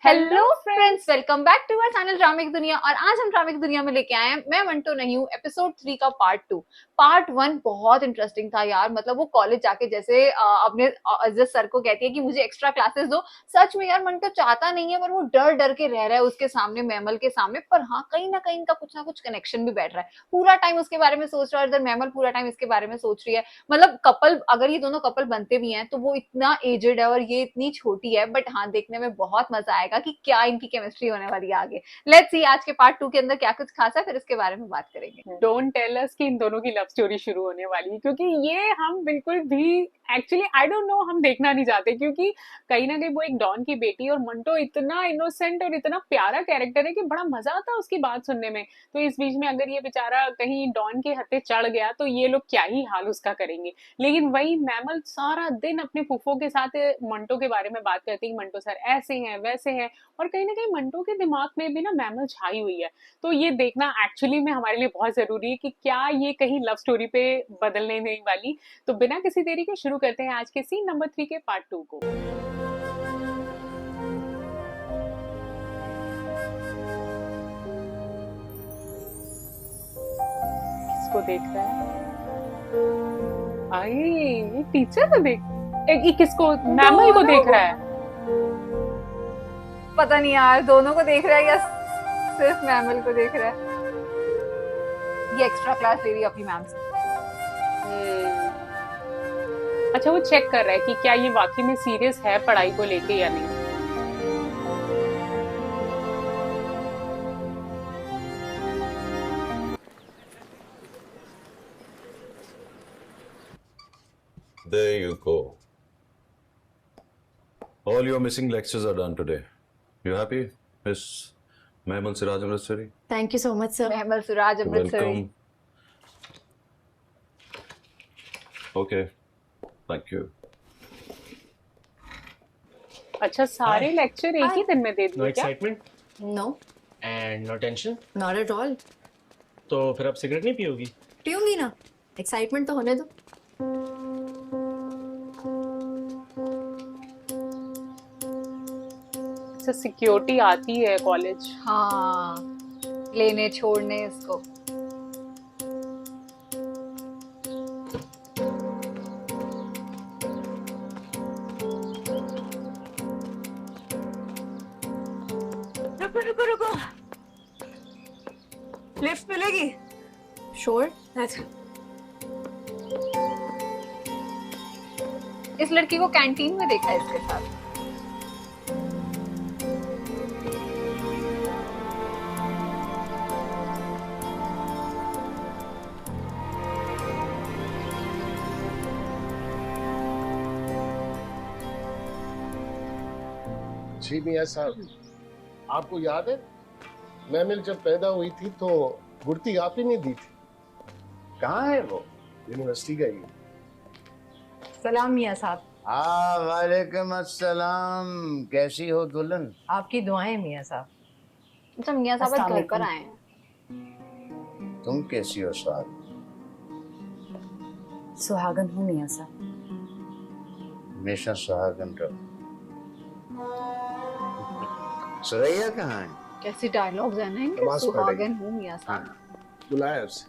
Hello friends, welcome back to our channel ड्रामे की दुनिया। और आज हम ड्रामे की दुनिया में लेके आए हैं मैं मंटो नहीं हूँ एपिसोड 3 का पार्ट 2। पार्ट 1 बहुत इंटरेस्टिंग था यार। मतलब वो कॉलेज जाके जैसे अपने अजय सर को कहती है कि मुझे एक्स्ट्रा क्लासेस दो। सच में यार मंटो चाहता नहीं है, पर वो डर डर के रह रहा है उसके सामने, मैमल के सामने। पर हाँ, कहीं ना कहीं इनका कुछ ना कुछ कनेक्शन भी बैठ रहा है। पूरा टाइम उसके बारे में सोच रहा है, इधर मैमल पूरा टाइम इसके बारे में सोच रही है। मतलब कपल, अगर ये दोनों कपल बनते भी हैं तो वो इतना एजेड है और ये इतनी छोटी है। बट हाँ, देखने में बहुत मजा आएगा कि क्या इनकी केमिस्ट्री होने वाली है आगे। लेट्स सी आज के पार्ट 2 के अंदर क्या कुछ खास है, फिर इसके बारे में बात करेंगे। डोंट टेल अस कि इन दोनों की लव स्टोरी शुरू होने वाली है, क्योंकि ये हम बिल्कुल भी एक्चुअली आई डोंट नो, हम देखना नहीं चाहते। क्योंकि कहीं ना कहीं वो एक डॉन की बेटी और मंटो इतना इनोसेंट और इतना प्यारा कैरेक्टर है कि बड़ा मजा आता है उसकी बात सुनने में। तो इस बीच में अगर ये बेचारा कहीं डॉन के हत्थे चढ़ गया तो ये लोग क्या ही हाल उसका करेंगे। लेकिन वही मैमल सारा दिन अपने फूफो के साथ मंटो के बारे में बात करती है, मंटो सर ऐसे हैं वैसे हैं। और कहीं ना कहीं मंटो के दिमाग में भी ना मैमल छाई हुई है। तो ये देखना एक्चुअली में हमारे लिए बहुत जरूरी है कि क्या ये कहीं लव स्टोरी पे बदलने नहीं वाली। तो बिना किसी देरी के शुरू करते हैं आज के सीन नंबर 3 के पार्ट 2 को। किसको देख रहा है? आई, ये टीचर को ये किसको, मैमल को देख रहा है? पता नहीं यार, दोनों को देख रहा है या सिर्फ मैमल को देख रहा है। ये एक्स्ट्रा क्लास ले रही है अपनी मैम से। अच्छा, वो चेक कर रहा है कि क्या ये वाकई में सीरियस है पढ़ाई को लेके या नहीं। There you go. All your missing lectures are done today. You happy, Miss Mehman Siraj Amritsari? Thank you so much, sir. महमल Suraj Amritsari. Welcome. Okay. Thank you. अच्छा, सारे लेक्चर एक ही दिन में दे नो दिए क्या? Excitement No, and no tension. not at all. तो फिर अब सिगरेट नहीं पियोगी? पीऊंगी ना, एक्साइटमेंट तो होने दो। अच्छा, सिक्योरिटी आती है कॉलेज। हाँ, लेने छोड़ने इसको। रुको रुको रुको, लिफ्ट मिलेगी? Sure. अच्छा, इस लड़की को कैंटीन में देखा है इसके साथ। जी मियाँ साहब, आपको याद है मैमिल जब पैदा हुई थी तो गुड़ती आप ही ने दी थी। कहाँ है वो? यूनिवर्सिटी गई है। सलाम मियाँ साहब। वालेकुम अस्सलाम। कैसी हो दुल्हन? आपकी दुआएं मियाँ साहब। अच्छा, मियाँ साहब आज घर पर आए हैं। तुम कैसी हो स्वाद? सुहागन हूँ मियाँ साहब। हमेशा सुहागन रहो। सुरैया कहाँ है? कैसी डायलॉग्स है ना इनके। नमाज पढ़ रही है। सुहागन हूँ मियाँ साहब। बुलाया उसे।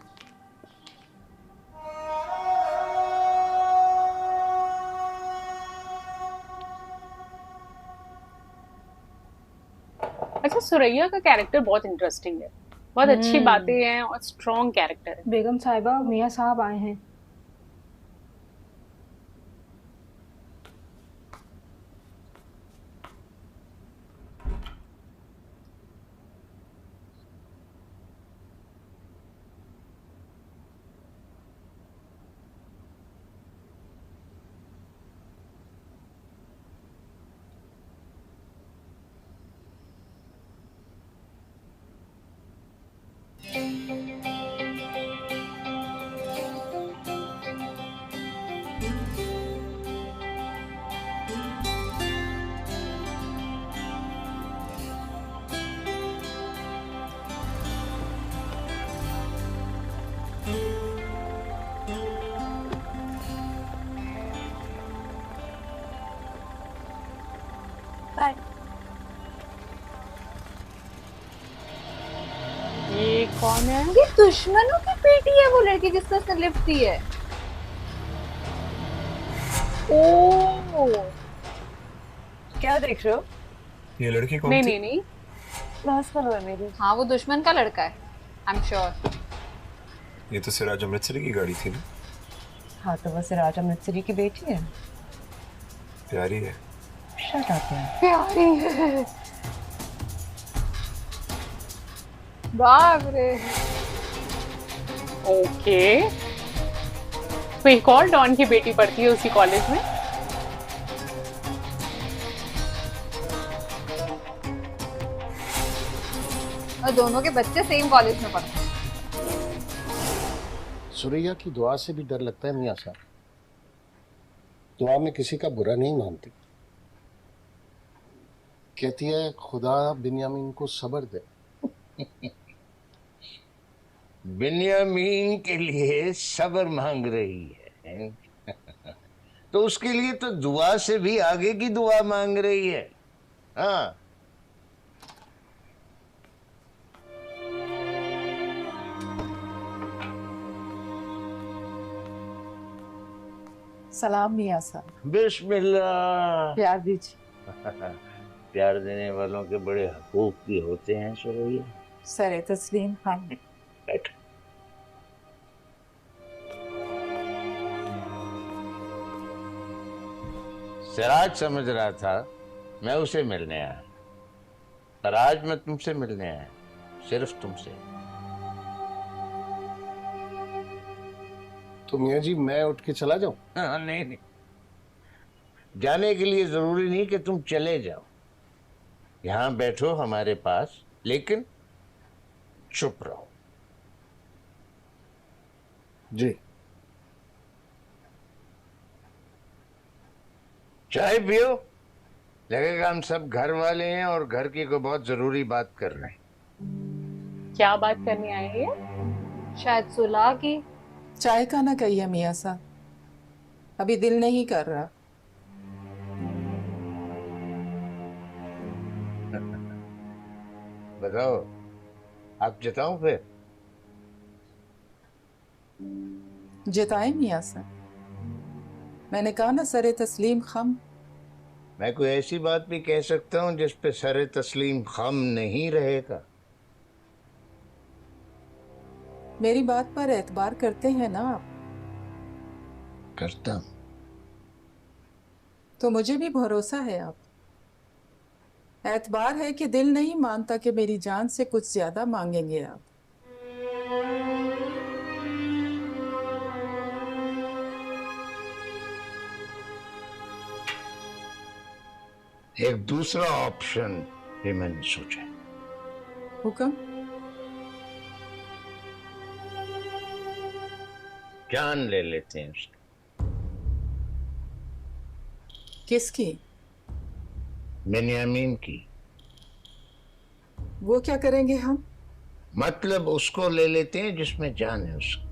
अच्छा, सुरैया का कैरेक्टर बहुत इंटरेस्टिंग है, बहुत अच्छी बातें हैं और स्ट्रॉन्ग कैरेक्टर है। बेगम साहिबा, मियाँ साहब आए हैं। कौन है? ये दुश्मनों की बेटी है वो लड़की जिसको उसने लिफ्ट दी है। ओह क्या देख रहे हो? ये लड़की कौन नहीं थी? नहीं नहीं, बहस करो है मेरी। हाँ वो दुश्मन का लड़का है, आई एम श्योर। ये तो सिराज अमृतसरी की गाड़ी थी ना? हाँ तो वो सिराज अमृतसरी की बेटी है। प्यारी है। शट अप यार। प्यारी है, बाप रे। ओके, तो एक और डॉन की बेटी पढ़ती है उसी कॉलेज में। और दोनों के बच्चे सेम कॉलेज में पढ़ते हैं। सुरैया की दुआ से भी डर लगता है मियाँ साहब। दुआ में किसी का बुरा नहीं मानती। कहती है खुदा बिन्यामीन को सब्र दे। बिन्यामीन के लिए सब्र मांग रही है तो उसके लिए तो दुआ से भी आगे की दुआ मांग रही है। हाँ, सलाम मियाँ साहब। बिस्मिल्लाह। प्यार दीजिए। प्यार देने वालों के बड़े हकूक भी होते हैं सुरैया। सरे तस्लीम खान। बैठ। सिराज समझ रहा था मैं उसे मिलने आया, पर आज मैं तुमसे मिलने आया, सिर्फ तुमसे। तो मियाँ जी मैं उठ के चला जाऊं? हाँ, नहीं नहीं, जाने के लिए जरूरी नहीं कि तुम चले जाओ। यहां बैठो हमारे पास, लेकिन चुप रहो। जी। चाय पियो, लगेगा हम सब घर वाले हैं और घर की कोई बहुत जरूरी बात कर रहे हैं। क्या बात करने आए हैं? शायद सुलह की। चाय का ना कहिए मियाँ साहब, अभी दिल नहीं कर रहा। बताओ, आप जताऊं फिर? जिताए मियाँ साहब, मैंने कहा ना सरे तस्लीम खम। मैं कोई ऐसी बात भी कह सकता हूं जिस पे सरे तस्लीम खम नहीं रहेगा। मेरी बात पर एतबार करते हैं ना आप? करता हूं। तो मुझे भी भरोसा है आप। एतबार है कि दिल नहीं मानता कि मेरी जान से कुछ ज्यादा मांगेंगे आप। एक दूसरा ऑप्शन भी मैंने सोचा। हुक्म। जान ले लेते हैं उसकी। किसकी? बिन्यामीन की। वो क्या करेंगे हम? मतलब उसको ले लेते हैं जिसमें जान है उसकी।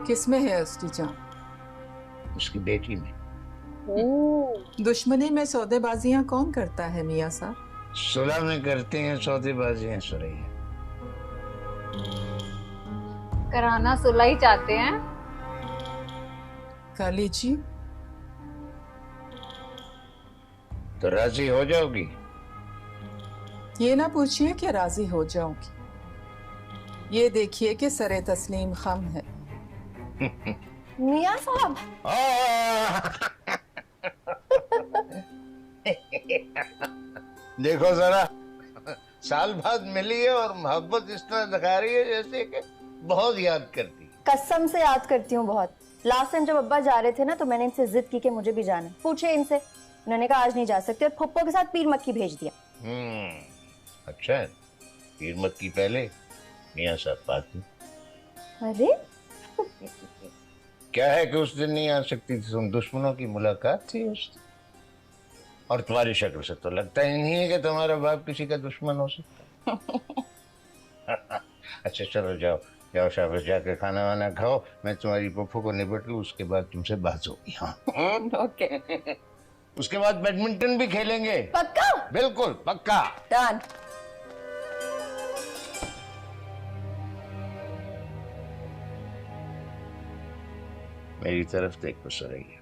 किस में है उसकी जान? उसकी बेटी में। दुश्मनी में सौदेबाजियां कौन करता है मियाँ साहब? सुलह में करते हैं सौदेबाजियां सुरैया। कराना सुलह ही चाहते हैं। काली जी तो राजी हो जाओगी? ये ना पूछिए कि राजी हो जाऊंगी, ये देखिए कि सरे तस्लीम खम है। मियाँ साहब। देखो जरा, साल बाद मिली है और मोहब्बत इस तरह दिखा रही है जैसे कि बहुत याद करती। कसम से याद करती हूँ बहुत। लास्ट टाइम जब अब्बा जा रहे थे ना तो मैंने इनसे जिद की कि मुझे भी जाना है। पूछे इनसे, उन्होंने कहा आज नहीं जा सकते और फुप्पो के साथ पीर मक्की भेज दिया। अच्छा, पीर मक्की पहले, मियाँ साहब बात में। अरे क्या है कि उस दिन नहीं आ सकती थी तुम, दुश्मनों की मुलाकात थी उस दिन। और तुम्हारी शक्ल से तो लगता ही नहीं है कि तुम्हारा बाप किसी का दुश्मन हो सकता। अच्छा चलो जाओ जाओ, शाबाश, जाके खाना वाना खाओ, मैं तुम्हारी पप्पू को निपट लूं, उसके बाद तुमसे बात होगी। हाँ ओके। उसके बाद बैडमिंटन भी खेलेंगे। पक्का? बिल्कुल पक्का। डन। मेरी तरफ देखो सरैया।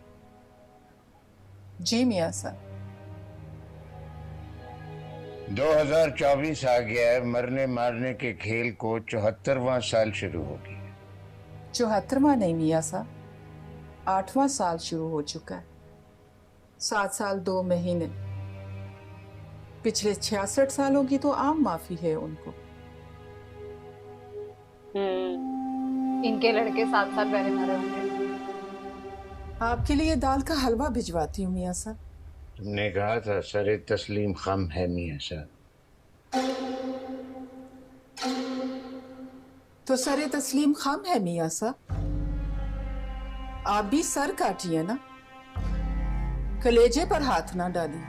जी मियाँ साहब। 2024 आ गया है, मरने मारने के खेल को 74वां साल शुरू हो गया। 74वां नहीं मियाँ साहब, 8वां साल शुरू हो चुका है। 7 साल 2 महीने। पिछले 66 सालों की तो आम माफी है उनको। इनके लड़के 7 साल पहले मरे होंगे। आपके लिए दाल का हलवा भिजवाती हूँ मियाँ साहब। तुमने कहा था सरे तस्लीम खम है मियाँ साहब। तो सरे तस्लीम खाम है मियाँ साहब। आप भी सर काटिए ना, कलेजे पर हाथ ना डालिए।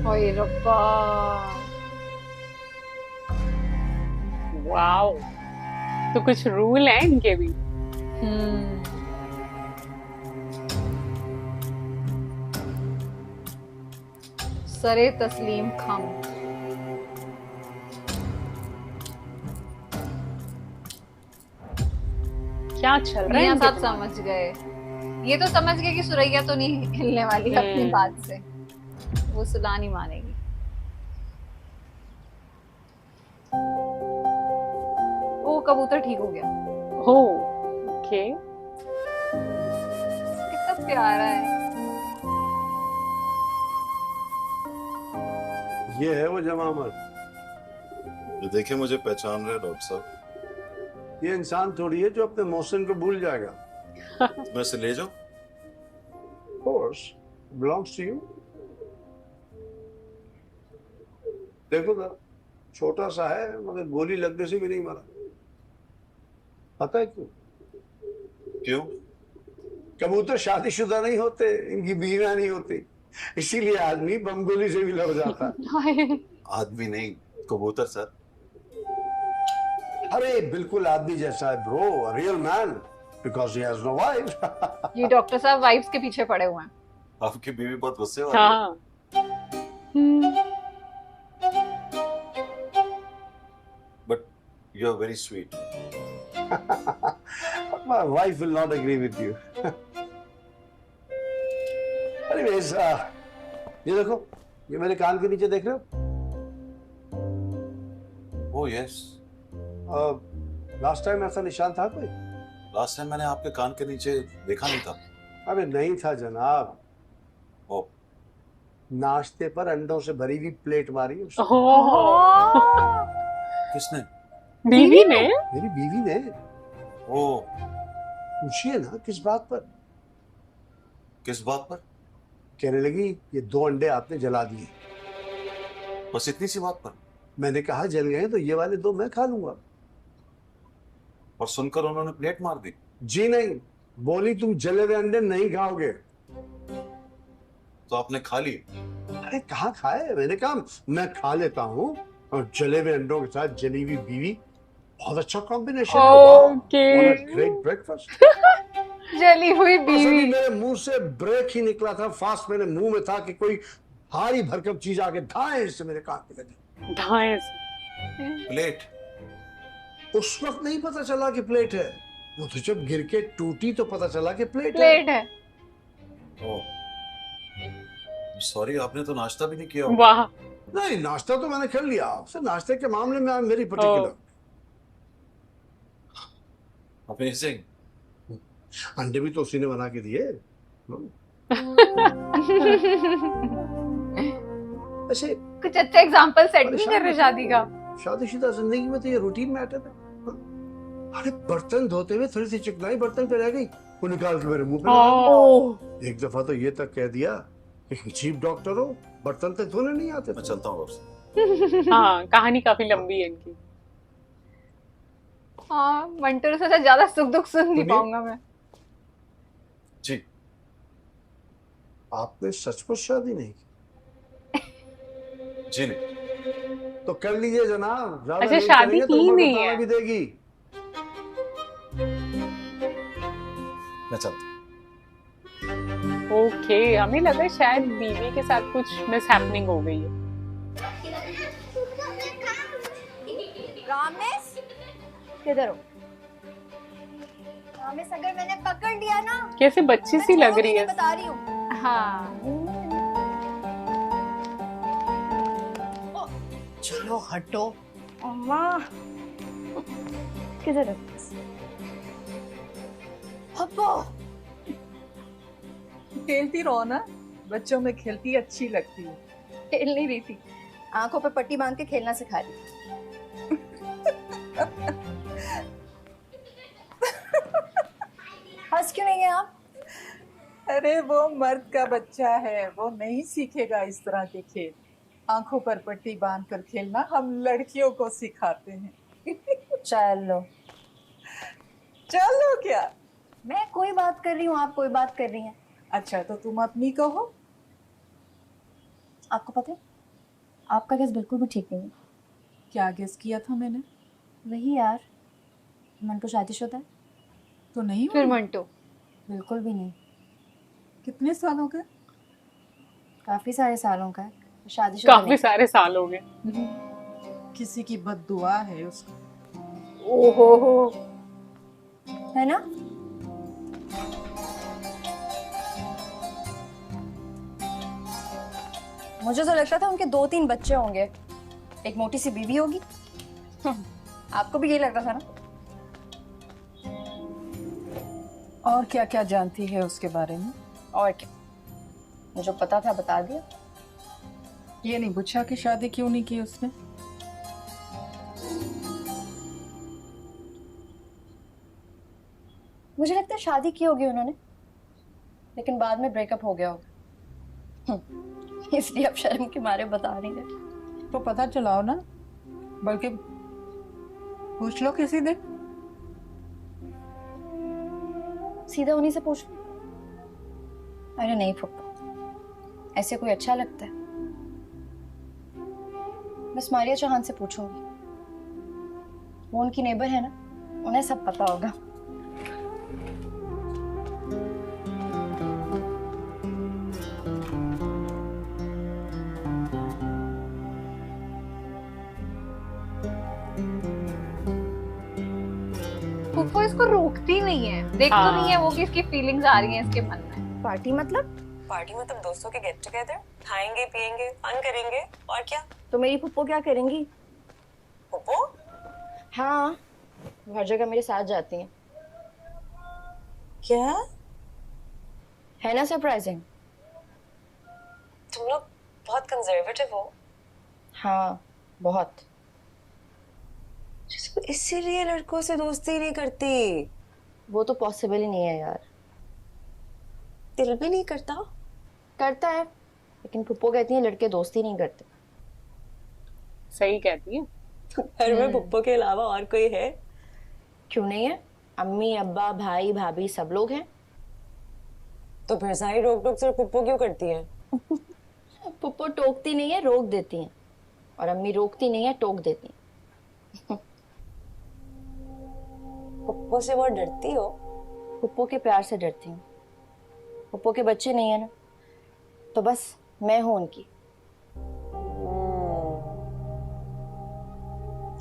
ओए रब्बा। वाओ, तो कुछ रूल है इनके भी। सरे तस्लीम खम। क्या चल रहा है मियां इनके साहब दिमाग समझ गए। ये तो समझ गए कि सुरैया तो नहीं हिलने वाली है अपनी बात से, वो सुला नहीं मानेगी। वो कबूतर ठीक हो गया। में? हो, ओके। कितना प्यारा है। ये है वो जमामर। ये देखिए मुझे पहचान रहे डॉक्टर साहब। ये इंसान थोड़ी है जो अपने मौसम को भूल जाएगा। मैं इसे ले जाऊं? Of course, belongs to you. देखो ना, छोटा सा है मगर गोली लगने से भी नहीं मरा। पता है क्यों? क्यों? कबूतर शादीशुदा नहीं होते, इनकी बीवियां नहीं होती, इसीलिए आदमी बम गोली से भी लड़ जाता है। आदमी नहीं, कबूतर सर। अरे बिल्कुल आदमी जैसा है bro, a real man, because he has no wife. ये डॉक्टर साहब वाइफ्स के पीछे पड़े हुए हैं। आपकी बीवी बहुत गुस्से वाली है। हाँ। But you are very sweet. My wife will not agree with you. Anyways, ये देखो, ये मेरे कान के नीचे देख रहे हो? Oh yes. लास्ट टाइम ऐसा निशान था कोई? लास्ट टाइम मैंने आपके कान के नीचे देखा नहीं था। अबे नहीं था जनाब। ओ। नाश्ते पर अंडों से भरी हुई प्लेट मारी उसने। किसने? बीवी ने? मेरी बीवी ने। ओ। पूछिए ना किस बात पर? किस बात पर? कहने लगी ये 2 अंडे आपने जला दिए। बस इतनी सी बात पर? मैंने कहा जल गए तो ये वाले 2 मैं खा लूंगा। और सुनकर उन्होंने प्लेट मार दी? जी नहीं, बोली तुम जले हुए अंडे नहीं खाओगे। तो आपने खा ली? अरे कहाँ खाए, मैंने कहा मैं खा लेता हूँ, और जले हुए अंडों के साथ जली हुई बीवी बहुत अच्छा कॉम्बिनेशन है। Great breakfast. जली हुई बीवी। मेरे मुंह से ब्रेक ही निकला था, फास्ट मेरे मुंह में था कि कोई भारी भरकम चीज आके धाए से मेरे कान पे लगी। धाए प्लेट? उस वक्त नहीं पता चला कि प्लेट है, वो तो जब गिर के टूटी तो पता चला कि प्लेट है। ओह, सॉरी, आपने तो नाश्ता भी नहीं किया। वाह। नहीं, नाश्ता तो मैंने कर लिया। आपसे नाश्ते के मामले में I am very particular. Amazing. अंडे भी तो उसी ने बना के दिए। ऐसे कुछ अच्छा एग्जांपल सेट नहीं कर रहे शादी का। शादीशुदा जिंदगी में तो ये रूटीन मैटर है। अरे बर्तन धोते हुए थोड़ी सी चिकनाई बर्तन पे रह गई, वो निकाल के मेरे मुंह पे लगा। एक दफा तो ये तक कह दिया कि चीफ डॉक्टर हो, बर्तन तो धोने नहीं आते। मैं चलता हूँ आपसे। हाँ, कहानी काफी लंबी है इनकी। हाँ, मंटू से ज्यादा सुख दुख सुन नहीं पाऊंगा मैं। जी। आपने सचमुच शादी नहीं की? जी नहीं। तो कर लीजिए जनाब। अच्छा, शादी की नहीं है। भी देगी। मैं चलता। ओके, हमें लगा शायद बीवी के साथ कुछ मिसहैपनिंग हो गई है। रामेश, किधर हो? मिस अगर मैंने पकड़ लिया ना, कैसे बच्ची सी लग रही है। बता रही हूँ। हाँ चलो हटो। अम्मा किधर है पप्पो? खेलती रहो ना, बच्चों में खेलती अच्छी लगती है। खेल नहीं रही थी, आंखों पे पट्टी बांध के खेलना सिखा रही। हंस क्यों नहीं है आप? अरे वो मर्द का बच्चा है, वो नहीं सीखेगा इस तरह के खेल। आंखों पर पट्टी बांध कर खेलना हम लड़कियों को सिखाते हैं। चलो चलो क्या? मैं कोई बात कर रही हूँ, आप कोई बात कर रही हैं। अच्छा तो तुम अपनी कहो। आपको पता है आपका गेस बिल्कुल भी ठीक नहीं है। क्या गेस किया था मैंने? वही यार, मंटो शादीशुदा है। तो नहीं फिर हुई? मंटो बिल्कुल भी नहीं। कितने सालों का? काफी सारे सालों का है, शादीशुदा काफी सारे साल हो गए। किसी की बद्दुआ है उसको। ओहो है ना। मुझे तो लगता था उनके 2-3 बच्चे होंगे, एक मोटी सी बीवी होगी। आपको भी यही लगता था ना? और क्या क्या जानती है उसके बारे में? और क्या, मुझे पता था बता दिया। ये नहीं पूछा कि शादी क्यों नहीं की उसने? मुझे लगता है शादी की होगी उन्होंने, लेकिन बाद में ब्रेकअप हो गया होगा। इसलिए अब शर्म के मारे बता नहीं रहे। तो पता चलाओ ना, बल्कि पूछ लो किसी दिन। सीधा उन्हीं से पूछ लो। अरे नहीं फुप्पा, ऐसे कोई अच्छा लगता है? बस मारिया चौहान से पूछूंगी, वो उनकी नेबर है ना, उन्हें सब पता होगा। फुफो इसको रोकती नहीं है, देख तो नहीं है वो कि इसकी फीलिंग्स आ रही हैं इसके मन में। पार्टी मतलब? पार्टी मतलब दोस्तों के गेट टुगेदर, खाएंगे पिएंगे फन करेंगे और क्या। तो मेरी फुप्पो क्या करेंगी? फुप्पो? हाँ, हर जगह मेरे साथ जाती हैं। क्या है ना सरप्राइजिंग? तुम लोग बहुत कंजर्वेटिव हो। हाँ बहुत। इसीलिए लड़कों से दोस्ती नहीं करती। वो तो पॉसिबल ही नहीं है यार। दिल भी नहीं करता? करता है, लेकिन फुप्पो कहती है लड़के दोस्ती नहीं करते। सही कहती है। घर में पुप्पो के अलावा और कोई है? क्यों नहीं है, अम्मी अब्बा भाई भाभी सब लोग हैं। तो फिर सारी रोक टोक सिर्फ पुप्पो क्यों करती है? पुप्पो टोकती नहीं है, रोक देती हैं, और अम्मी रोकती नहीं है, टोक देती हैं। पुप्पो से बहुत डरती हो? पुप्पो के प्यार से डरती हूँ। पुप्पो के बच्चे नहीं है ना, तो बस मैं हूं उनकी।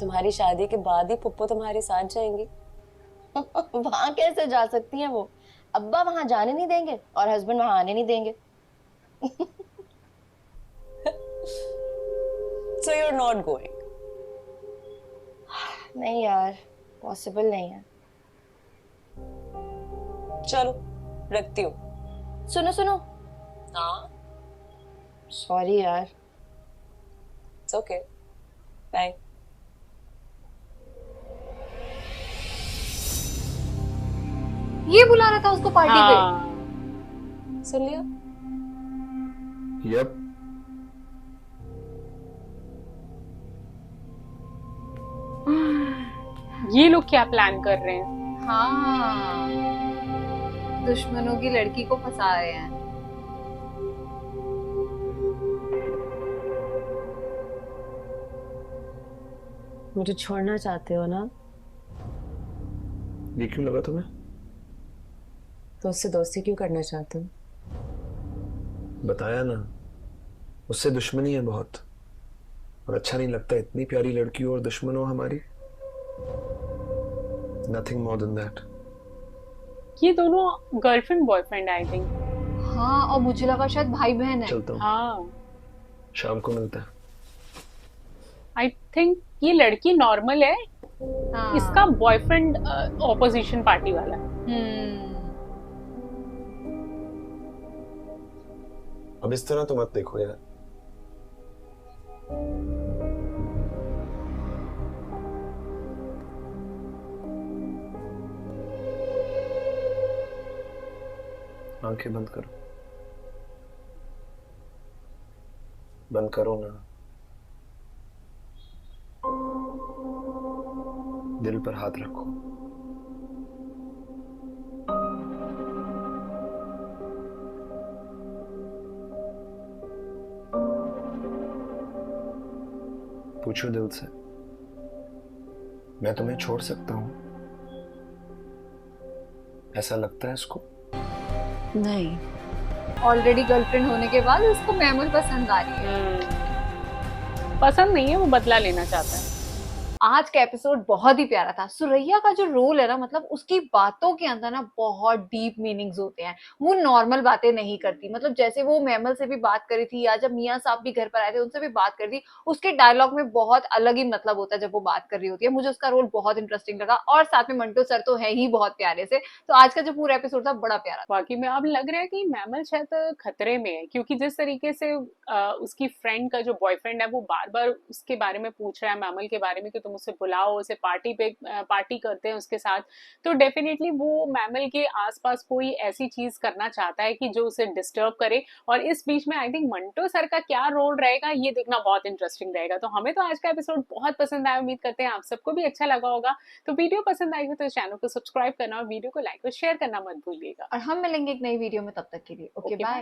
तुम्हारी शादी के बाद ही पुप्पो तुम्हारे साथ जाएंगी? वहां कैसे जा सकती हैं वो? अब्बा वहां जाने नहीं देंगे और हस्बैंड वहां आने नहीं देंगे। So you're not going? नहीं यार, पॉसिबल नहीं है। चलो रखती हूँ। सुनो सुनो। हाँ सॉरी यार। It's okay. Bye. ये बुला रहा था उसको पार्टी पे। सुन लिया? यप। ये लोग क्या प्लान कर रहे हैं? हाँ, दुश्मनों की लड़की को फंसा रहे हैं। मुझे छोड़ना चाहते हो ना? ये क्यों लगा तुम्हें? तो उससे दोस्ती क्यों करना चाहते हो? बताया ना, उससे दुश्मनी है बहुत, और अच्छा नहीं लगता इतनी प्यारी लड़की हो और दुश्मन हो हमारी। Nothing more than that. ये दोनों गर्लफ्रेंड बॉयफ्रेंड आई थिंक। हाँ, और मुझे लगा शायद भाई बहन है। चलता हूँ, हाँ शाम को मिलते हैं। आई थिंक ये लड़की नॉर्मल है, हाँ। इसका बॉयफ्रेंड ऑपोजिशन पार्टी वाला है। अब इस तरह तो मत देखो यार। आंखें बंद करो, बंद करो ना। दिल पर हाथ रखो। पूछो दिल से, मैं तुम्हें छोड़ सकता हूं? ऐसा लगता है इसको? नहीं। ऑलरेडी गर्लफ्रेंड होने के बाद उसको मैमल पसंद आ रही है। पसंद नहीं है, वो बदला लेना चाहता है। आज का एपिसोड बहुत ही प्यारा था। सुरैया का जो रोल है ना, मतलब उसकी बातों के अंदर ना बहुत डीप मीनिंग्स होते हैं। वो नॉर्मल बातें नहीं करती, मतलब जैसे वो मैमल से भी बात करी थी या जब मियां साहब भी घर पर आए थे उनसे भी बात करी थी, उसके डायलॉग में बहुत अलग ही मतलब होता है जब वो बात कर रही होती है। मुझे उसका रोल बहुत इंटरेस्टिंग लगा और साथ में मंटो सर तो है ही बहुत प्यारे से। तो आज का जो पूरा एपिसोड था बड़ा प्यारा था। बाकी में अब लग रहा है कि मैमल शायद खतरे में है, क्योंकि जिस तरीके से उसकी फ्रेंड का जो बॉयफ्रेंड है वो बार बार उसके बारे में पूछ रहा है, मैमल के बारे में, कि तुम उसे बुलाओ, उसे पार्टी करते हैं उसके साथ। तो डेफिनेटली वो मैमल के आसपास कोई ऐसी चीज करना चाहता है कि जो उसे डिस्टर्ब करे। और इस बीच में आई थिंक मंटो सर का क्या रोल रहेगा ये देखना बहुत इंटरेस्टिंग रहेगा। तो हमें तो आज का एपिसोड बहुत पसंद आया, उम्मीद करते हैं आप सबको भी अच्छा लगा होगा। तो वीडियो पसंद आई हो तो चैनल को सब्सक्राइब करना और वीडियो को लाइक और शेयर करना मत भूलिएगा। और हम मिलेंगे एक नई वीडियो में, तब तक के लिए ओके बाय।